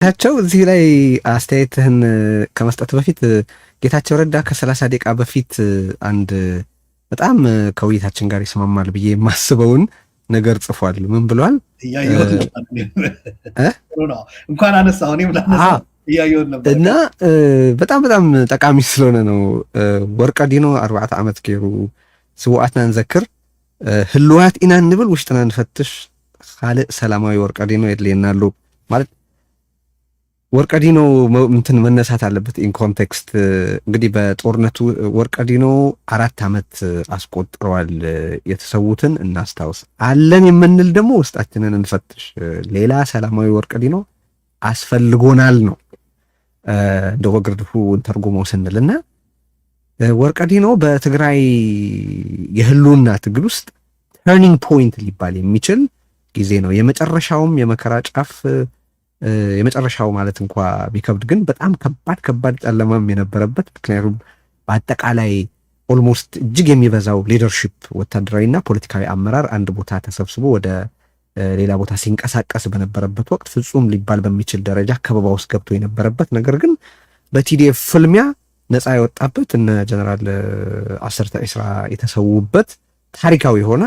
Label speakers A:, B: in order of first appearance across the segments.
A: ጌታቸው እዚህ ላይ አስተያየትህን ከመስጠት በፊት ጌታቸው ረዳ ከ30 ደቂቃ በፊት አንድ በጣም ከውይይታችን ጋር ይስማማል ብዬ የማስበውን ነገር ጽፏል። ምን ብሏል?
B: እንኳን አነሳሁ
A: እና በጣም ጠቃሚ ስለሆነ ነው። ወርቀዲኖ 4 ዓመት ገይሩ ስዋዕትና ንዘክር ህልዋት ኢና ንብል ውሽጥና ንፈትሽ ካልእ ሰላማዊ ወርቀዲኖ የድልየናሉ ማለት ወርቀዲኖ እንትን መነሳት አለበት። ኢን ኮንቴክስት እንግዲህ በጦርነቱ ወርቀዲኖ 4 ዓመት አስቆጥረዋል። የተሰዉትን እናስታውስ አለን የምንል ደግሞ ውስጣችንን እንፈትሽ። ሌላ ሰላማዊ ወርቀዲኖ አስፈልጎናል ነው እንደው ግርድፉ ተርጉመው ስንልና ወርቀዲኖ በትግራይ የህልውና ትግል ውስጥ ተርኒንግ ፖይንት ሊባል የሚችል ጊዜ ነው። የመጨረሻውም የመከራ ጫፍ የመጨረሻው ማለት እንኳ ቢከብድ ግን በጣም ከባድ ጨለማም የነበረበት ምክንያቱም በአጠቃላይ ኦልሞስት እጅግ የሚበዛው ሊደርሺፕ ወታደራዊና ፖለቲካዊ አመራር አንድ ቦታ ተሰብስቦ ወደ ሌላ ቦታ ሲንቀሳቀስ በነበረበት ወቅት ፍጹም ሊባል በሚችል ደረጃ ከበባ ውስጥ ገብቶ የነበረበት ነገር ግን በቲዲኤፍ ፍልሚያ ነፃ የወጣበት እነ ጀነራል አሰርተ ኢስራ የተሰዉበት ታሪካዊ የሆነ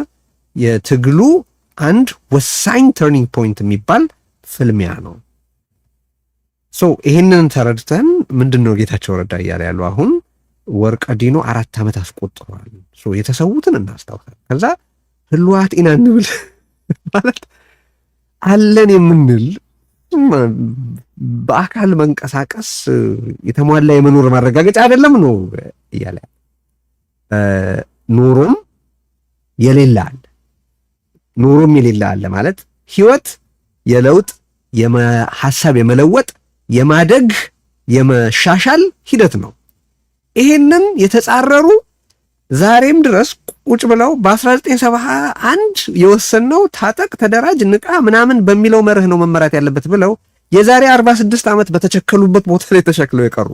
A: የትግሉ አንድ ወሳኝ ተርኒንግ ፖይንት የሚባል ፍልሚያ ነው። ይህንን ተረድተን ምንድነው ጌታቸው ረዳ እያለ ያለው አሁን ወርቀዲኖ 4 ዓመት አስቆጥሯል። የተሰዉትን እናስታውሳለን። ከዛ ህልዋት ኢና ንብል ማለት አለን የምንል በአካል መንቀሳቀስ የተሟላ የመኖር ማረጋገጫ አይደለም ነው እያለ ኑሮም የሌለ አለ ማለት ህይወት የለውጥ የሐሳብ የመለወጥ የማደግ የመሻሻል ሂደት ነው። ይሄንን የተጻረሩ ዛሬም ድረስ ቁጭ ብለው በ1971 የወሰነው ታጠቅ ተደራጅ ንቃ ምናምን በሚለው መርህ ነው መመራት ያለበት ብለው የዛሬ 46 ዓመት በተቸከሉበት ቦታ ላይ ተሸክለው የቀሩ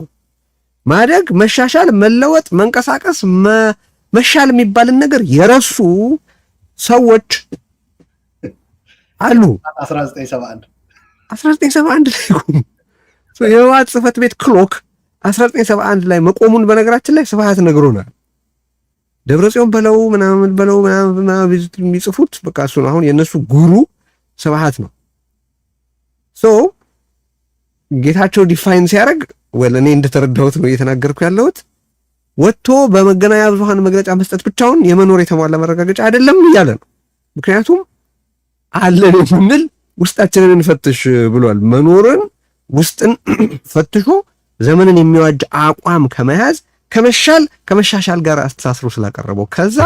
A: ማደግ፣ መሻሻል፣ መለወጥ፣ መንቀሳቀስ፣ መሻል የሚባልን ነገር የረሱ ሰዎች አሉ። 1971 ላይ የህወሓት ጽህፈት ቤት ክሎክ 1971 ላይ መቆሙን በነገራችን ላይ ስብሃት ነግሮናል። ደብረጽዮን በለው ምናምን የሚጽፉት በቃ እሱ ነው። አሁን የነሱ ጉሩ ስብሃት ነው። ጌታቸው ዲፋይን ሲያደርግ እኔ እንደተረዳሁት ነው እየተናገርኩ ያለሁት ወጥቶ በመገናኛ ብዙሃን መግለጫ መስጠት ብቻውን የመኖር የተሟላ መረጋገጫ አይደለም እያለ ነው። ምክንያቱም አለን የምንል ውስጣችንን እንፈትሽ ብሏል። መኖርን ውስጥን ፈትሾ ዘመንን የሚዋጅ አቋም ከመያዝ ከመሻሻል ጋር አስተሳስሮ ስላቀረበው ከዛ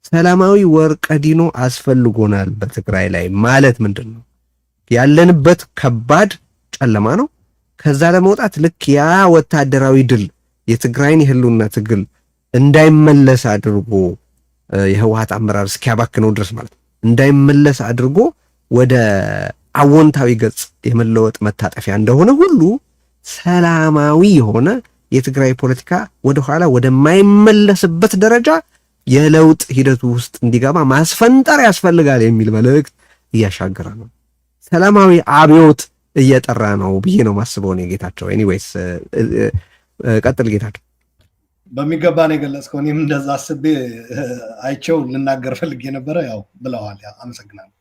A: ሰላማዊ ወርቀዲኖ አስፈልጎናል በትግራይ ላይ ማለት ምንድን ነው? ያለንበት ከባድ ጨለማ ነው። ከዛ ለመውጣት ልክ ያ ወታደራዊ ድል የትግራይን የህልውና ትግል እንዳይመለስ አድርጎ የህወሓት አመራር እስኪያባክነው ድረስ ማለት እንዳይመለስ አድርጎ ወደ አዎንታዊ ገጽ የመለወጥ መታጠፊያ እንደሆነ ሁሉ ሰላማዊ የሆነ የትግራይ ፖለቲካ ወደኋላ ወደማይመለስበት ደረጃ የለውጥ ሂደቱ ውስጥ እንዲገባ ማስፈንጠር ያስፈልጋል የሚል መልእክት እያሻገረ ነው። ሰላማዊ አብዮት እየጠራ ነው ብዬ ነው ማስበው ነው ጌታቸው። ኤኒዌይስ ቀጥል ጌታቸው።
B: በሚገባ ነው የገለጽከው። እኔም እንደዛ አስቤ አይቼው ልናገር ፈልጌ ነበረ። ያው ብለዋል። አመሰግናለሁ።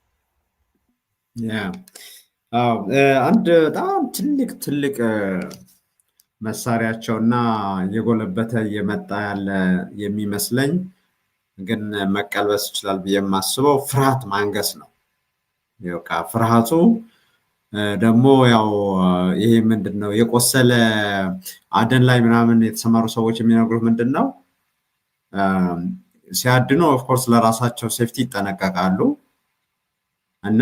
C: አንድ በጣም ትልቅ መሳሪያቸውና እየጎለበተ እየመጣ ያለ የሚመስለኝ ግን መቀልበስ ይችላል ብዬ የማስበው ፍርሃት ማንገስ ነው። ፍርሃቱ ደግሞ ያው ይሄ ምንድነው የቆሰለ አደን ላይ ምናምን የተሰማሩ ሰዎች የሚነግሩት ምንድነው ሲያድኑ ኦፍ ኮርስ ለራሳቸው ሴፍቲ ይጠነቀቃሉ እና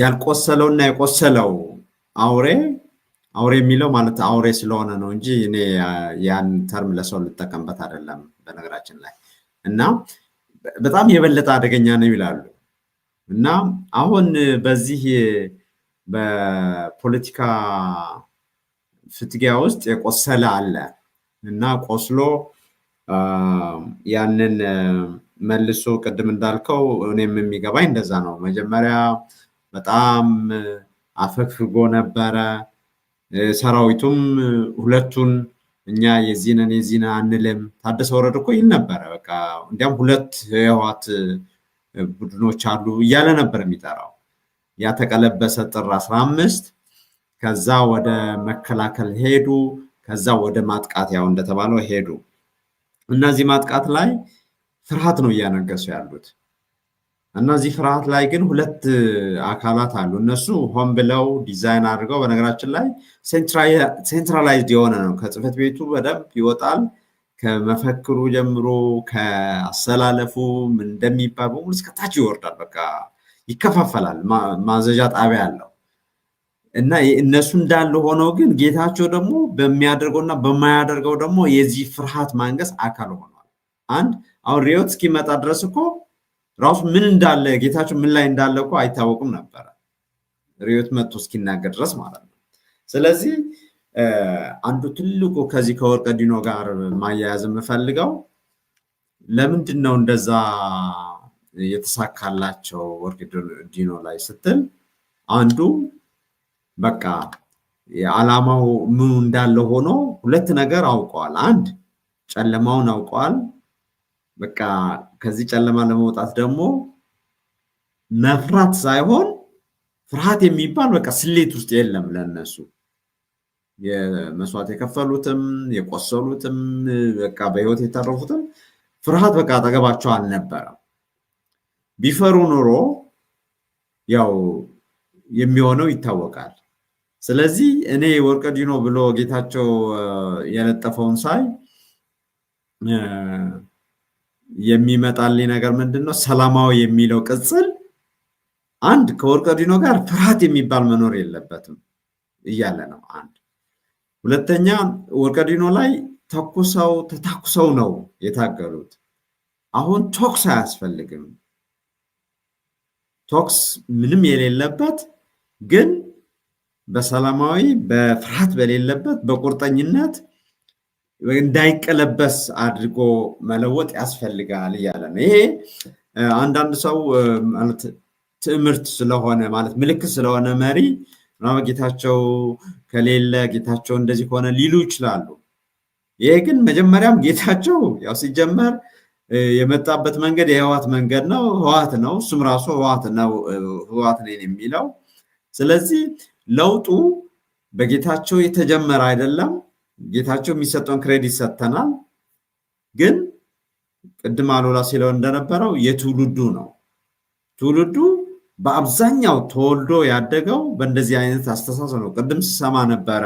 C: ያልቆሰለውና የቆሰለው አውሬ የሚለው ማለት አውሬ ስለሆነ ነው እንጂ እኔ ያን ተርም ለሰው ልጠቀምበት አይደለም በነገራችን ላይ እና በጣም የበለጠ አደገኛ ነው ይላሉ። እና አሁን በዚህ በፖለቲካ ፍትጊያ ውስጥ የቆሰለ አለ እና ቆስሎ ያንን መልሶ ቅድም እንዳልከው እኔም የሚገባኝ እንደዛ ነው። መጀመሪያ በጣም አፈግፍጎ ነበረ። ሰራዊቱም ሁለቱን እኛ የዚህነን የዚህነ አንልም። ታደሰ ወረደ እኮ ይል ነበረ። በቃ እንዲያም ሁለት የህወሓት ቡድኖች አሉ እያለ ነበር የሚጠራው። ያ ተቀለበሰ ጥር 15። ከዛ ወደ መከላከል ሄዱ። ከዛ ወደ ማጥቃት ያው እንደተባለው ሄዱ። እነዚህ ማጥቃት ላይ ፍርሃት ነው እያነገሱ ያሉት። እነዚህ ፍርሃት ላይ ግን ሁለት አካላት አሉ። እነሱ ሆን ብለው ዲዛይን አድርገው፣ በነገራችን ላይ ሴንትራላይዝድ የሆነ ነው። ከጽህፈት ቤቱ በደንብ ይወጣል። ከመፈክሩ ጀምሮ ከአሰላለፉ ምን እንደሚባል በሙሉ እስከታች ይወርዳል። በቃ ይከፋፈላል። ማዘዣ ጣቢያ አለው እና እነሱ እንዳለ ሆነው ግን ጌታቸው ደግሞ በሚያደርገውና በማያደርገው ደግሞ የዚህ ፍርሃት ማንገስ አካል ሆኗል። አንድ አሁን ሪዮት እስኪመጣ ድረስ እኮ ራሱ ምን እንዳለ ጌታቸው ምን ላይ እንዳለ እኮ አይታወቅም ነበረ፣ ሪዮት መጥቶ እስኪናገር ድረስ ማለት ነው። ስለዚህ አንዱ ትልቁ ከዚህ ከወርቀ ዲኖ ጋር ማያያዝ የምፈልገው ለምንድን ነው እንደዛ የተሳካላቸው ወርቀ ዲኖ ላይ ስትል፣ አንዱ በቃ የዓላማው ምን እንዳለ ሆኖ ሁለት ነገር አውቀዋል። አንድ ጨለማውን አውቀዋል። በቃ ከዚህ ጨለማ ለመውጣት ደግሞ መፍራት ሳይሆን ፍርሃት የሚባል በቃ ስሌት ውስጥ የለም ለነሱ። የመስዋዕት የከፈሉትም የቆሰሉትም በቃ በህይወት የተረፉትም ፍርሃት በቃ አጠገባቸው አልነበረም። ቢፈሩ ኑሮ ያው የሚሆነው ይታወቃል። ስለዚህ እኔ ወርቀ ዲኖ ብሎ ጌታቸው የለጠፈውን ሳይ የሚመጣልኝ ነገር ምንድነው? ሰላማዊ የሚለው ቅጽል አንድ ከወርቀ ዲኖ ጋር ፍርሃት የሚባል መኖር የለበትም እያለ ነው። አንድ ሁለተኛ ወርቀ ዲኖ ላይ ተታኩሰው ነው የታገሉት። አሁን ቶክስ አያስፈልግም። ቶክስ ምንም የሌለበት ግን በሰላማዊ በፍርሃት በሌለበት በቁርጠኝነት እንዳይቀለበስ አድርጎ መለወጥ ያስፈልጋል እያለ ነው። ይሄ አንዳንድ ሰው ማለት ትምህርት ስለሆነ ማለት ምልክት ስለሆነ መሪ ጌታቸው ከሌለ ጌታቸው እንደዚህ ከሆነ ሊሉ ይችላሉ። ይሄ ግን መጀመሪያም ጌታቸው ያው ሲጀመር የመጣበት መንገድ የህወሓት መንገድ ነው፣ ህወሓት ነው፣ እሱም ራሱ ህወሓት ነው፣ ህወሓት ነኝ የሚለው። ስለዚህ ለውጡ በጌታቸው የተጀመረ አይደለም። ጌታቸው የሚሰጠውን ክሬዲት ሰጥተናል። ግን ቅድም አሉላ ሲለው እንደነበረው የትውልዱ ነው። ትውልዱ በአብዛኛው ተወልዶ ያደገው በእንደዚህ አይነት አስተሳሰብ ነው። ቅድም ስሰማ ነበረ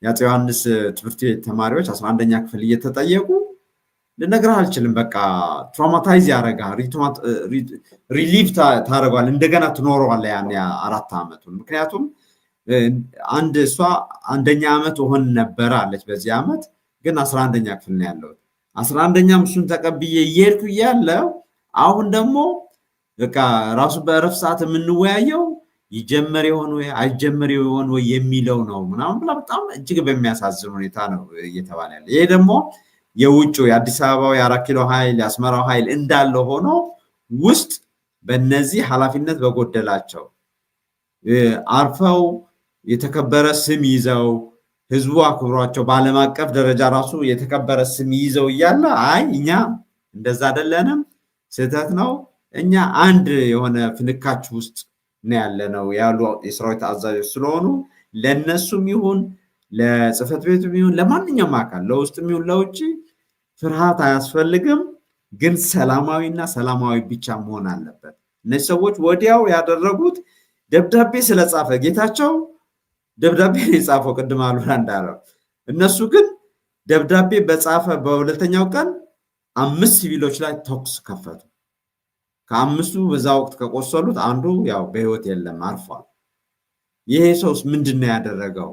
C: የአፄ ዮሐንስ ትምህርት ቤት ተማሪዎች 11ኛ ክፍል እየተጠየቁ ልነግርህ አልችልም። በቃ ትራውማታይዝ ያደርጋል፣ ሪሊቭ ታደርገዋል፣ እንደገና ትኖረዋለህ ያን 4 ዓመቱን። ምክንያቱም አንድ እሷ 1ኛ ዓመት ሆን ነበረ አለች። በዚህ ዓመት ግን 11ኛ ክፍል ነው ያለው። 11ኛም እሱን ተቀብዬ እየሄድኩ እያለ አሁን ደግሞ በቃ ራሱ በእረፍት ሰዓት የምንወያየው ይጀመር ይሆን ወይ አይጀመር ይሆን ወይ የሚለው ነው ምናምን ብላ በጣም እጅግ በሚያሳዝን ሁኔታ ነው እየተባለ ያለ። ይሄ ደግሞ የውጭ የአዲስ አበባው የ4 ኪሎ ኃይል የአስመራው ኃይል እንዳለ ሆኖ ውስጥ በእነዚህ ኃላፊነት በጎደላቸው አርፈው የተከበረ ስም ይዘው ህዝቡ አክብሯቸው በዓለም አቀፍ ደረጃ ራሱ የተከበረ ስም ይዘው እያለ አይ እኛ እንደዛ አይደለንም፣ ስህተት ነው፣ እኛ አንድ የሆነ ፍንካች ውስጥ ነው ያለነው ያሉ የሰራዊት አዛዦች ስለሆኑ ለነሱም ይሁን ለጽህፈት ቤቱም ይሁን ለማንኛውም አካል ለውስጥም ይሁን ለውጭ ፍርሃት አያስፈልግም። ግን ሰላማዊና ሰላማዊ ብቻ መሆን አለበት። እነዚህ ሰዎች ወዲያው ያደረጉት ደብዳቤ ስለጻፈ ጌታቸው ደብዳቤ የጻፈው ቅድም አሉላ እንዳለው፣ እነሱ ግን ደብዳቤ በጻፈ በሁለተኛው ቀን 5 ሲቪሎች ላይ ተኩስ ከፈቱ። ከ5ቱ በዛ ወቅት ከቆሰሉት አንዱ ያው በህይወት የለም አርፏል። ይሄ ሰውስ ምንድነው ያደረገው?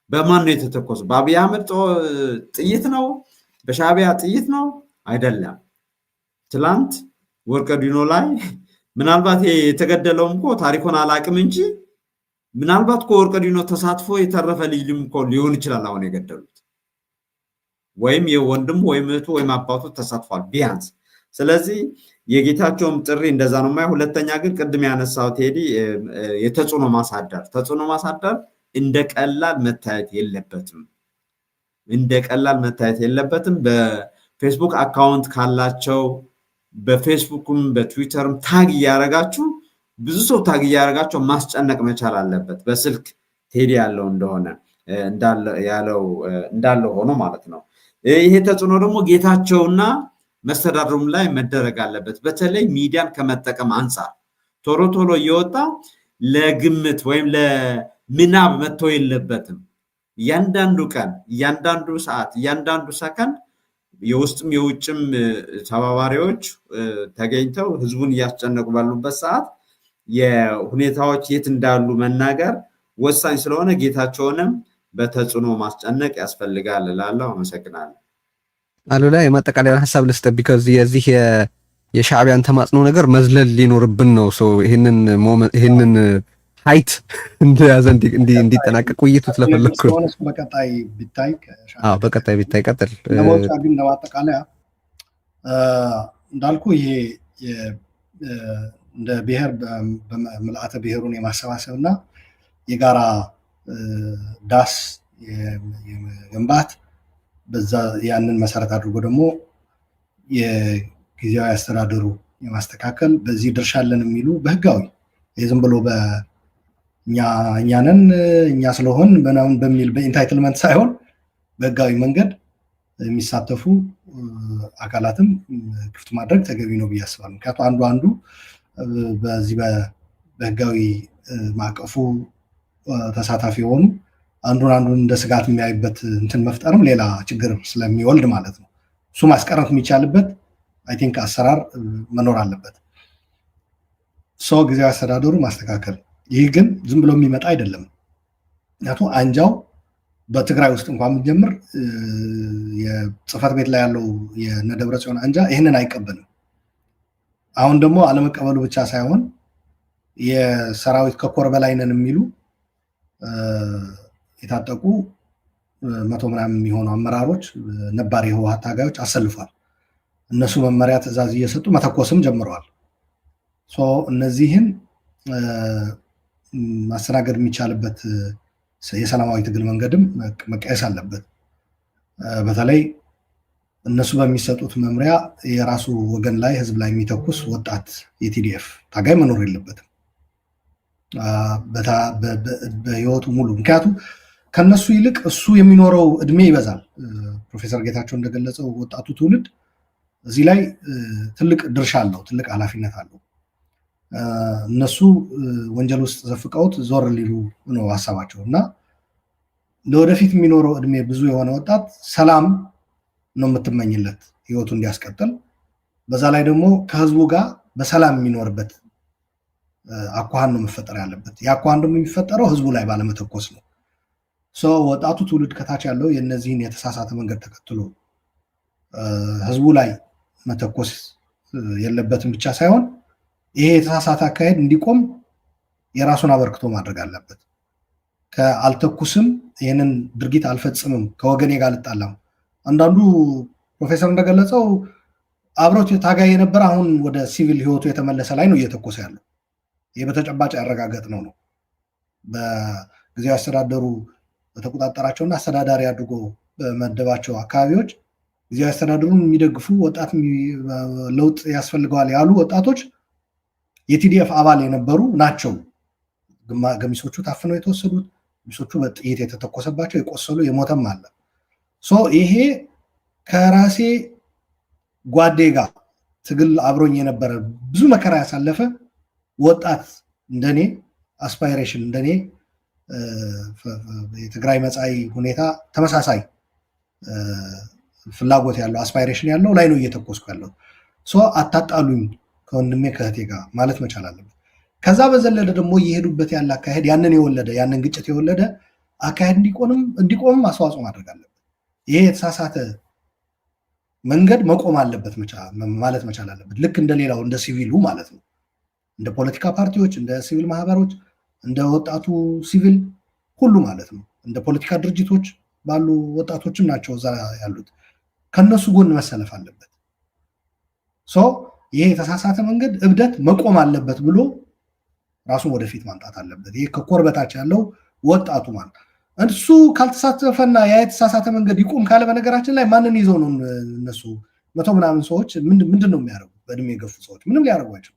C: በማን ነው የተተኮሰው? በአብይ አህመድ ጥይት ነው? በሻዕቢያ ጥይት ነው? አይደለም። ትላንት ወርቀ ዲኖ ላይ ምናልባት የተገደለውም እኮ ታሪኩን አላቅም እንጂ ምናልባት እኮ ወርቀ ዲኖ ተሳትፎ የተረፈ ልጅም እኮ ሊሆን ይችላል። አሁን የገደሉት ወይም የወንድም ወይም እህቱ ወይም አባቱ ተሳትፏል ቢያንስ። ስለዚህ የጌታቸውም ጥሪ እንደዛ ነው ማይ። ሁለተኛ ግን ቅድም ያነሳው ቴዲ የተጽዕኖ ማሳደር እንደ ቀላል መታየት የለበትም። በፌስቡክ አካውንት ካላቸው በፌስቡክም በትዊተርም ታግ እያደረጋችሁ ብዙ ሰው ታግ እያደረጋቸው ማስጨነቅ መቻል አለበት። በስልክ ቴዲ ያለው እንደሆነ እንዳለው ሆኖ ማለት ነው። ይሄ ተጽዕኖ ደግሞ ጌታቸውና መስተዳድሩም ላይ መደረግ አለበት። በተለይ ሚዲያን ከመጠቀም አንፃር ቶሎ እየወጣ ለግምት ወይም ለምናብ መጥቶ የለበትም። እያንዳንዱ ቀን፣ እያንዳንዱ ሰዓት፣ እያንዳንዱ ሰከንድ የውስጥም የውጭም ተባባሪዎች ተገኝተው ህዝቡን እያስጨነቁ ባሉበት ሰዓት የሁኔታዎች የት እንዳሉ መናገር ወሳኝ ስለሆነ ጌታቸውንም በተጽዕኖ ማስጨነቅ ያስፈልጋል እላለሁ። አመሰግናለሁ።
A: አሉላ የማጠቃለያ ሐሳብ ልስጥ። ቢካዝ የዚህ የሻዕቢያን ተማጽኖ ነገር መዝለል ሊኖርብን ነው። ይሄንን ሃይት እንደያዘ እንዲጠናቀቅ ውይይቱ ስለፈለኩ
B: በቀጣይ
A: ቢታይ ቀጥል።
B: ለሞጫ ግን ለማጠቃለያ እንዳልኩ ይሄ እንደ ብሔር በምልአተ ብሔሩን የማሰባሰብና የጋራ ዳስ የመገንባት በዛ ያንን መሰረት አድርጎ ደግሞ የጊዜያዊ አስተዳደሩ የማስተካከል በዚህ ድርሻ አለን የሚሉ በህጋዊ ዝም ብሎ እኛንን እኛ ስለሆን በሚል በኢንታይትልመንት ሳይሆን በህጋዊ መንገድ የሚሳተፉ አካላትም ክፍት ማድረግ ተገቢ ነው ብዬ አስባለሁ። ምክንያቱም አንዱ በዚህ በህጋዊ ማዕቀፉ ተሳታፊ የሆኑ አንዱን እንደ ስጋት የሚያይበት እንትን መፍጠርም ሌላ ችግር ስለሚወልድ ማለት ነው። እሱ ማስቀረት የሚቻልበት አይ ቲንክ አሰራር መኖር አለበት። ጊዜያዊ አስተዳደሩ ማስተካከል። ይህ ግን ዝም ብሎ የሚመጣ አይደለም። ምክንያቱም አንጃው በትግራይ ውስጥ እንኳን የምንጀምር የጽህፈት ቤት ላይ ያለው የነደብረጽዮን አንጃ ይህንን አይቀበልም። አሁን ደግሞ አለመቀበሉ ብቻ ሳይሆን የሰራዊት ከኮር በላይ ነን የሚሉ የታጠቁ 100 ምናምን የሚሆኑ አመራሮች ነባር የህወሓት ታጋዮች አሰልፏል። እነሱ መመሪያ ትዕዛዝ እየሰጡ መተኮስም ጀምረዋል። እነዚህን ማስተናገድ የሚቻልበት የሰላማዊ ትግል መንገድም መቀየስ አለበት። በተለይ እነሱ በሚሰጡት መምሪያ የራሱ ወገን ላይ ህዝብ ላይ የሚተኩስ ወጣት የቲዲኤፍ ታጋይ መኖር የለበትም በህይወቱ ሙሉ። ምክንያቱም ከነሱ ይልቅ እሱ የሚኖረው እድሜ ይበዛል። ፕሮፌሰር ጌታቸው እንደገለጸው ወጣቱ ትውልድ እዚህ ላይ ትልቅ ድርሻ አለው፣ ትልቅ ኃላፊነት አለው። እነሱ ወንጀል ውስጥ ዘፍቀውት ዞር ሊሉ ነው ሀሳባቸው እና ለወደፊት የሚኖረው እድሜ ብዙ የሆነ ወጣት ሰላም ነው የምትመኝለት ህይወቱ እንዲያስቀጥል። በዛ ላይ ደግሞ ከህዝቡ ጋር በሰላም የሚኖርበት አኳኋን ነው መፈጠር ያለበት። የአኳኋን ደግሞ የሚፈጠረው ህዝቡ ላይ ባለመተኮስ ነው። ወጣቱ ትውልድ ከታች ያለው የነዚህን የተሳሳተ መንገድ ተከትሎ ህዝቡ ላይ መተኮስ የለበትም ብቻ ሳይሆን ይሄ የተሳሳተ አካሄድ እንዲቆም የራሱን አበርክቶ ማድረግ አለበት። ከአልተኩስም ይህንን ድርጊት አልፈጽምም ከወገኔ ጋር ልጣላም። አንዳንዱ ፕሮፌሰር እንደገለጸው አብሮት ታጋይ የነበረ አሁን ወደ ሲቪል ህይወቱ የተመለሰ ላይ ነው እየተኮሰ ያለው። ይህ በተጨባጭ ያረጋገጥ ነው። በጊዜያዊ አስተዳደሩ በተቆጣጠራቸውና አስተዳዳሪ አድርጎ በመደባቸው አካባቢዎች ጊዜያዊ አስተዳደሩን የሚደግፉ ወጣት ለውጥ ያስፈልገዋል ያሉ ወጣቶች የቲዲኤፍ አባል የነበሩ ናቸው። ገሚሶቹ ታፍነው የተወሰዱት፣ ገሚሶቹ በጥይት የተተኮሰባቸው፣ የቆሰሉ የሞተም አለ። ይሄ ከራሴ ጓዴ ጋር ትግል አብሮኝ የነበረ ብዙ መከራ ያሳለፈ ወጣት እንደኔ አስፓይሬሽን እንደኔ የትግራይ መጻኢ ሁኔታ ተመሳሳይ ፍላጎት ያለው አስፓይሬሽን ያለው ላይ ነው እየተኮስኩ ያለው። አታጣሉኝ ከወንድሜ ከእህቴ ጋር ማለት መቻል አለበት። ከዛ በዘለለ ደግሞ እየሄዱበት ያለ አካሄድ ያንን ግጭት የወለደ አካሄድ እንዲቆምም አስተዋጽኦ ማድረግ አለበት። ይሄ የተሳሳተ መንገድ መቆም አለበት ማለት መቻል አለበት። ልክ እንደሌላው እንደ ሲቪሉ ማለት ነው። እንደ ፖለቲካ ፓርቲዎች፣ እንደ ሲቪል ማህበሮች፣ እንደ ወጣቱ ሲቪል ሁሉ ማለት ነው። እንደ ፖለቲካ ድርጅቶች ባሉ ወጣቶችም ናቸው እዛ ያሉት። ከነሱ ጎን መሰለፍ አለበት። ይሄ የተሳሳተ መንገድ እብደት መቆም አለበት ብሎ ራሱን ወደፊት ማምጣት አለበት። ይሄ ከኮር በታች ያለው ወጣቱ ማለት እሱ ካልተሳተፈና ያ የተሳሳተ መንገድ ይቆም ካለ በነገራችን ላይ ማንን ይዘው ነው እነሱ 100 ምናምን ሰዎች ምንድን ነው የሚያደርጉ? በእድሜ የገፉ ሰዎች ምንም ሊያደርጓቸው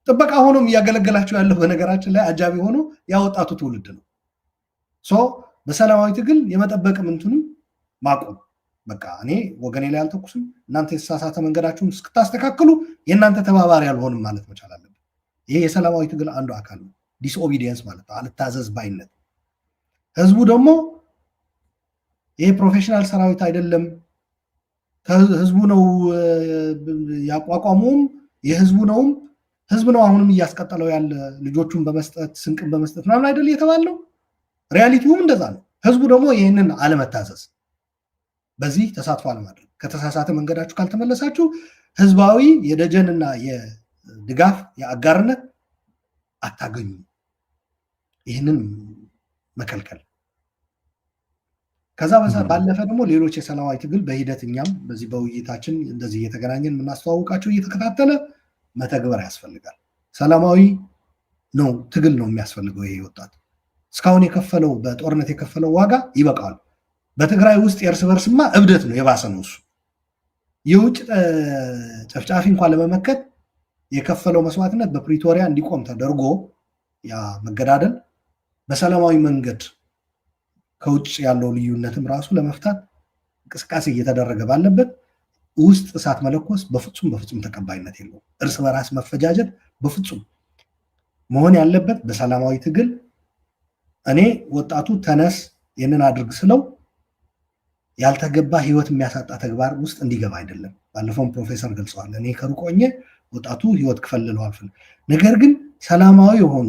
B: ጥበቃ ሆኖም እያገለገላቸው ያለው በነገራችን ላይ አጃቢ ሆኖ ያ ወጣቱ ትውልድ ነው። በሰላማዊ ትግል የመጠበቅ ምንቱንም ማቆም በቃ እኔ ወገኔ ላይ አልተኩስም፣ እናንተ የተሳሳተ መንገዳችሁን እስክታስተካክሉ የእናንተ ተባባሪ አልሆንም ማለት መቻል አለብን። ይሄ የሰላማዊ ትግል አንዱ አካል ነው። ዲስኦቢዲየንስ ማለት ነው፣ አልታዘዝ ባይነት። ህዝቡ ደግሞ ይሄ ፕሮፌሽናል ሰራዊት አይደለም፣ ህዝቡ ነው ያቋቋመውም የህዝቡ ነውም፣ ህዝብ ነው አሁንም እያስቀጠለው ያለ ልጆቹን በመስጠት ስንቅን በመስጠት ምናምን አይደል የተባለው። ሪያሊቲውም እንደዛ ነው። ህዝቡ ደግሞ ይህንን አለመታዘዝ፣ በዚህ ተሳትፎ አለማድረግ፣ ከተሳሳተ መንገዳችሁ ካልተመለሳችሁ ህዝባዊ የደጀንና የድጋፍ የአጋርነት አታገኙ። ይህንን መከልከል። ከዛ ባለፈ ደግሞ ሌሎች የሰላማዊ ትግል በሂደት እኛም በዚህ በውይይታችን እንደዚህ እየተገናኘን የምናስተዋውቃቸው እየተከታተለ መተግበር ያስፈልጋል። ሰላማዊ ነው ትግል ነው የሚያስፈልገው። ይሄ ወጣት እስካሁን የከፈለው በጦርነት የከፈለው ዋጋ ይበቃል። በትግራይ ውስጥ የእርስ በርስማ እብደት ነው የባሰ ነው እሱ። የውጭ ጨፍጫፊ እንኳን ለመመከት የከፈለው መስዋዕትነት በፕሪቶሪያ እንዲቆም ተደርጎ ያ መገዳደል በሰላማዊ መንገድ ከውጭ ያለው ልዩነትም ራሱ ለመፍታት እንቅስቃሴ እየተደረገ ባለበት ውስጥ እሳት መለኮስ በፍጹም ተቀባይነት የለውም። እርስ በራስ መፈጃጀት በፍጹም መሆን ያለበት በሰላማዊ ትግል። እኔ ወጣቱ ተነስ ይህንን አድርግ ስለው ያልተገባ ህይወት የሚያሳጣ ተግባር ውስጥ እንዲገባ አይደለም። ባለፈውም ፕሮፌሰር ገልጸዋል። እኔ ከሩቅ ሆኜ ወጣቱ ህይወት ክፈልለው አልፈልግም። ነገር ግን ሰላማዊ የሆኑ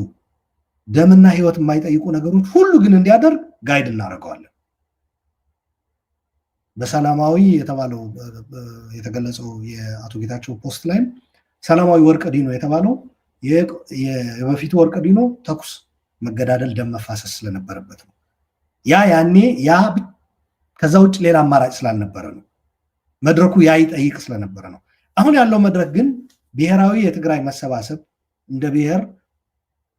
B: ደምና ህይወት የማይጠይቁ ነገሮች ሁሉ ግን እንዲያደርግ ጋይድ እናደርገዋለን። በሰላማዊ የተባለው የተገለጸው የአቶ ጌታቸው ፖስት ላይም ሰላማዊ ወርቅ ዲኖ የተባለው የበፊቱ ወርቅ ዲኖ ተኩስ፣ መገዳደል፣ ደም መፋሰስ ስለነበረበት ነው። ያኔ ከዛ ውጭ ሌላ አማራጭ ስላልነበረ ነው። መድረኩ ያ ይጠይቅ ስለነበረ ነው። አሁን ያለው መድረክ ግን ብሔራዊ የትግራይ መሰባሰብ እንደ ብሔር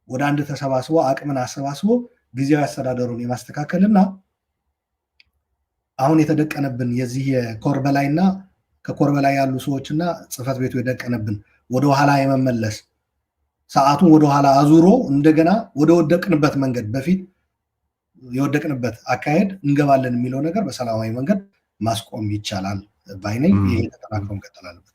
B: ወደ አንድ ተሰባስቦ አቅምን አሰባስቦ ጊዜያዊ አስተዳደሩን የማስተካከልና አሁን የተደቀነብን የዚህ የኮር በላይና ከኮር በላይ ያሉ ሰዎችና ጽህፈት ቤቱ የደቀነብን ወደኋላ የመመለስ ሰዓቱን ወደኋላ አዙሮ እንደገና ወደ ወደቅንበት መንገድ በፊት የወደቅንበት አካሄድ እንገባለን የሚለው ነገር በሰላማዊ መንገድ ማስቆም ይቻላል ባይነኝ። ይሄ ተጠናክሮ መቀጠል አለበት።